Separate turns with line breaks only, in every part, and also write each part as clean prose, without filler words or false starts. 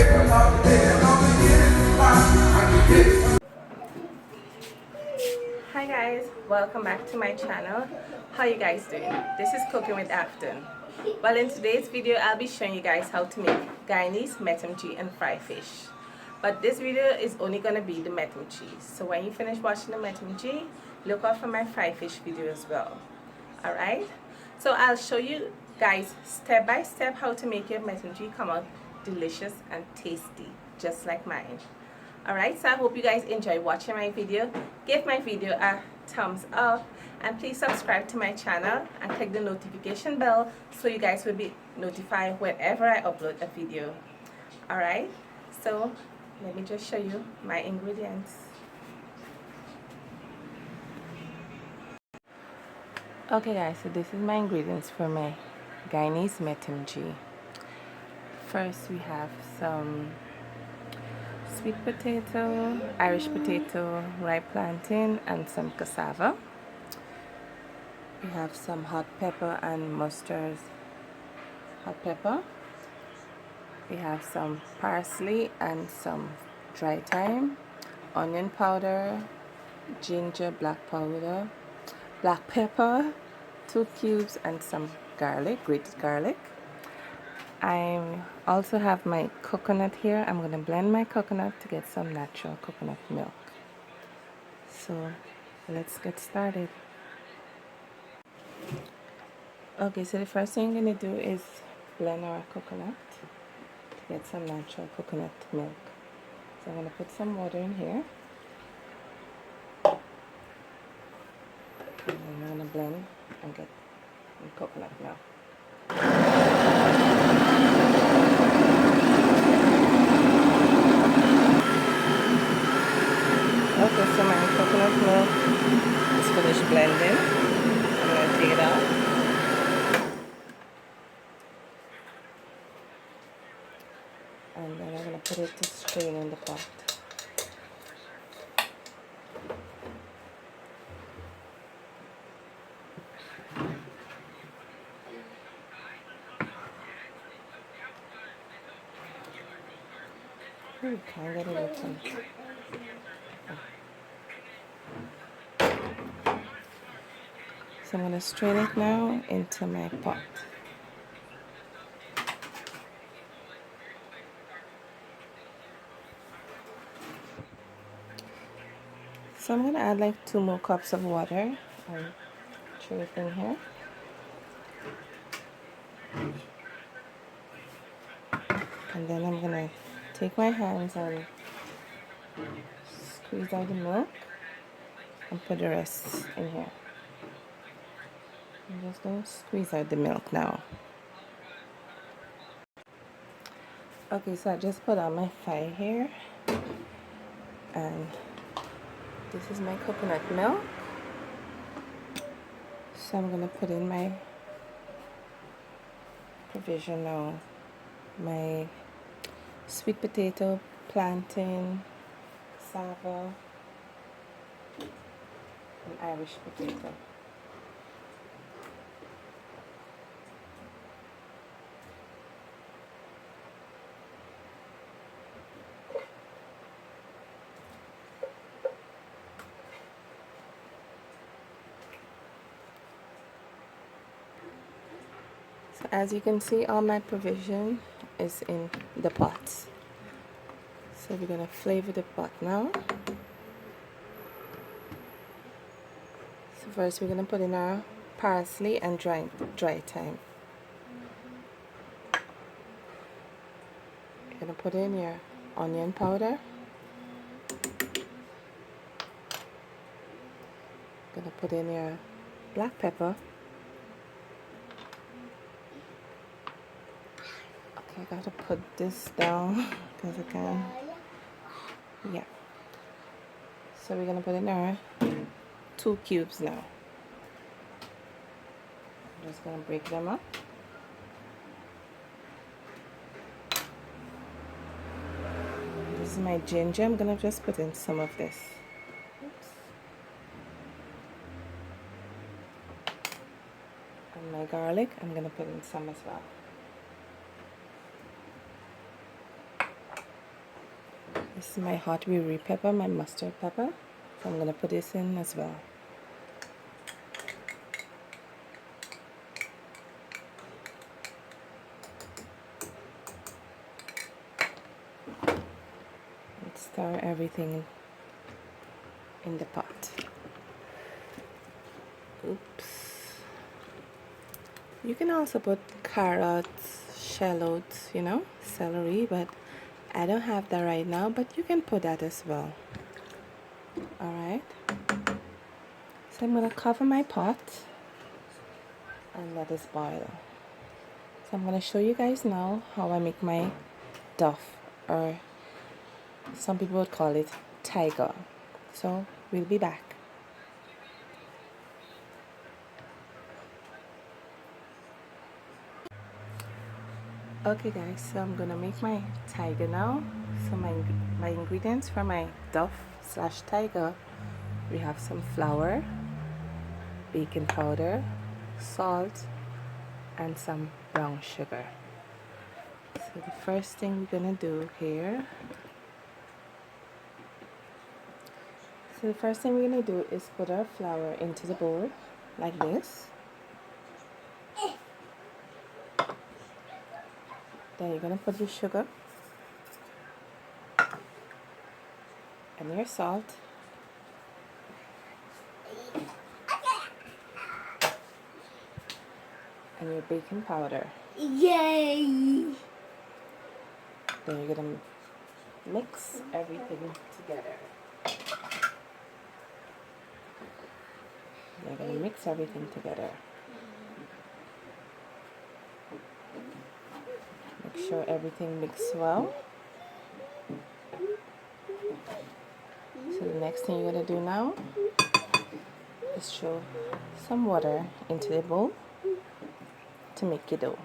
Hi guys, welcome back to my channel. How you guys doing? This is Cooking with Afton. Well, in today's video I'll be showing you guys how to make Guyanese metemgee and fry fish. But this video is only gonna be the metemgee. So when you finish watching the metemgee, look out for my fry fish video as well. Alright? So I'll show you guys step by step how to make your metemgee come out delicious and tasty, just like mine. Alright, so I hope you guys enjoy watching my video. Give my video a thumbs up and please subscribe to my channel and click the notification bell so you guys will be notified whenever I upload a video. Alright, so let me just show you my ingredients. Okay guys, so this is my ingredients for my Guyanese Metemgee. First we have some sweet potato, Irish potato, ripe plantain, and some cassava. We have some hot pepper and mustard hot pepper. We have some parsley and some dry thyme, onion powder, ginger, black powder, black pepper, 2 cubes, and some garlic, grated garlic. I also have my coconut here. I'm going to blend my coconut to get some natural coconut milk. So let's get started. Okay, so the first thing I'm going to do is blend our coconut to get some natural coconut milk. So I'm going to put some water in here. And I'm going to blend and get some coconut milk. Okay, so my coconut milk is finished blending. I'm going to take it out. And then I'm going to put it to strain in the pot. Can't get it open. So I'm going to strain it now into my pot. So I'm going to add like 2 more cups of water and throw it in here. And then I'm going to take my hands and squeeze out the milk and put the rest in here. I'm just going to squeeze out the milk now. Okay, so I just put on my fire here, and this is my coconut milk. So I'm going to put in my provision now. My sweet potato, plantain, cassava, and Irish potato. So as you can see, all my provision is in the pots. So we're going to flavor the pot now. So first we're going to put in our parsley and dry thyme. You're going to put in your onion powder. Going to put in your black pepper. Okay, I got to put this down because I can. Yeah. So we're going to put in our 2 cubes now. I'm just going to break them up. This is my ginger. I'm going to just put in some of this. Oops. And my garlic, I'm going to put in some as well. This is my hot Wiri pepper, my mustard pepper. So I'm going to put this in as well. And stir everything in the pot. Oops. You can also put carrots, shallots, you know, celery, but I don't have that right now, but you can put that as well. Alright. So I'm going to cover my pot and let this boil. So I'm going to show you guys now how I make my duff, or some people would call it tiger. So we'll be back. Okay guys, so I'm gonna make my tiger now. So my ingredients for my duff slash tiger, we have some flour, baking powder, salt, and some brown sugar. So the first thing we're gonna do here, is put our flour into the bowl like this. Then you're gonna put your sugar and your salt, and your baking powder. Yay! Then you're gonna mix everything together. You're gonna mix everything together. Make sure everything mixes well. So the next thing you're gonna do now is throw some water into the bowl to make your dough.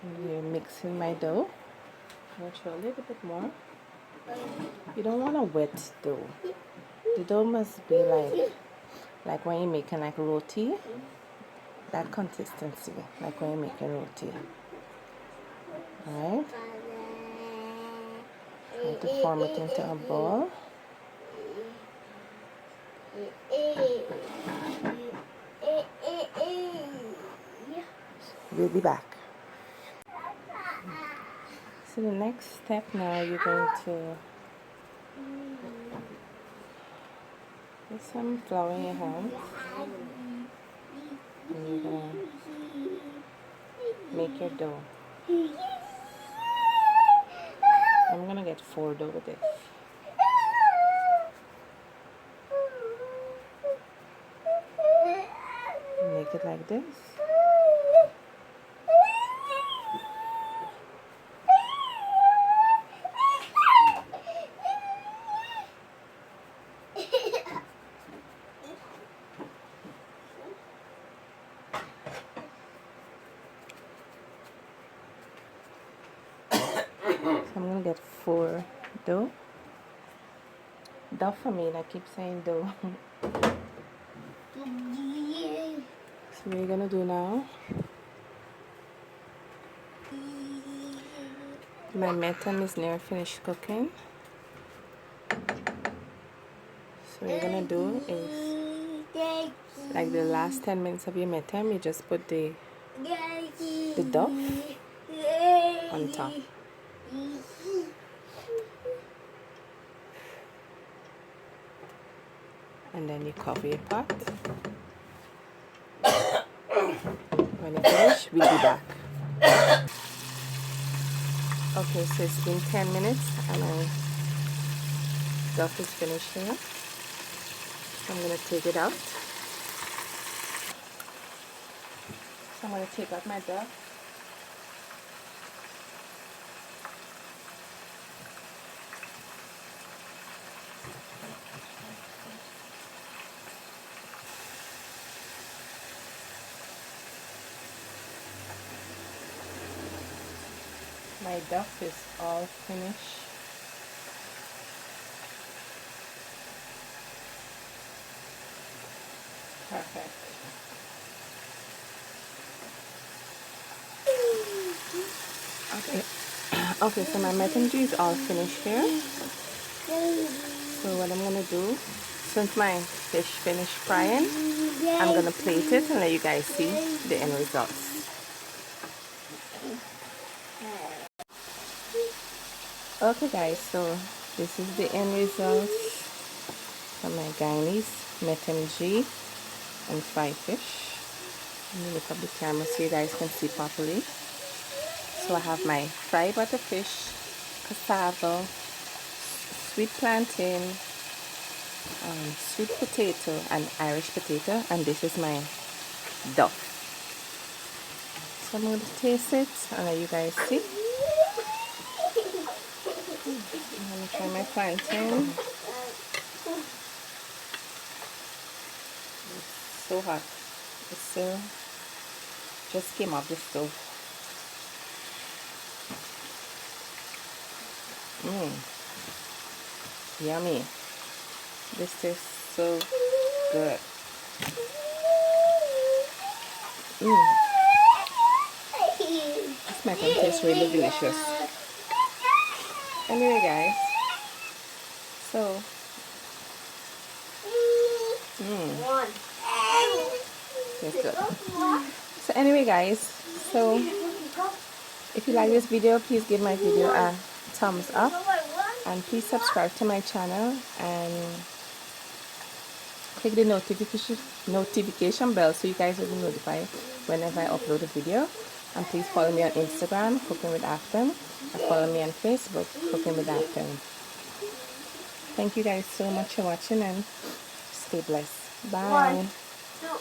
So you're mixing my dough. I'm gonna throw a little bit more. You don't want a wet dough. The dough must be like when you're making like roti, that consistency, like when you're making roti. Alright? Try to form it into a ball. We'll be back. So the next step now, you're going to put some flour in your hands, and you're gonna make your dough. I'm gonna get 4 dough with this. Make it like this. So I'm gonna get 4 dough. Duff, I mean, I keep saying dough. So what you're gonna do now, my metem is near finished cooking. So what you're gonna do is, like the last 10 minutes of your metem, you just put the duff on top. And then you cover your pot. When you finish, we'll be back. Okay, so it's been 10 minutes and my duff is finished here. So I'm going to take it out. So I'm going to take out my duff. My duff is all finished. Perfect. Okay. Okay, so my metemgee is all finished here. So what I'm gonna do, since my fish finished frying, I'm gonna plate it and let you guys see the end results. Okay guys, so this is the end result from my Guyanese metemgee and fried fish. Let me lift up the camera so you guys can see properly. So I have my fried butterfish, cassava, sweet plantain, sweet potato and Irish potato, and this is my Duff. So I'm going to taste it and let you guys see. I'm going to try my plantain. It's so hot. It's still just came off the stove. Yummy. This tastes so good. This macaroni tastes really delicious. Anyway guys, so tastes good. So anyway guys, so if you like this video, please give my video a thumbs up and please subscribe to my channel and click the notification bell so you guys will be notified whenever I upload a video. And please follow me on Instagram, Cooking with Afton, and follow me on Facebook, Cooking with Afton. Thank you guys so much for watching and stay blessed. Bye. 1, 2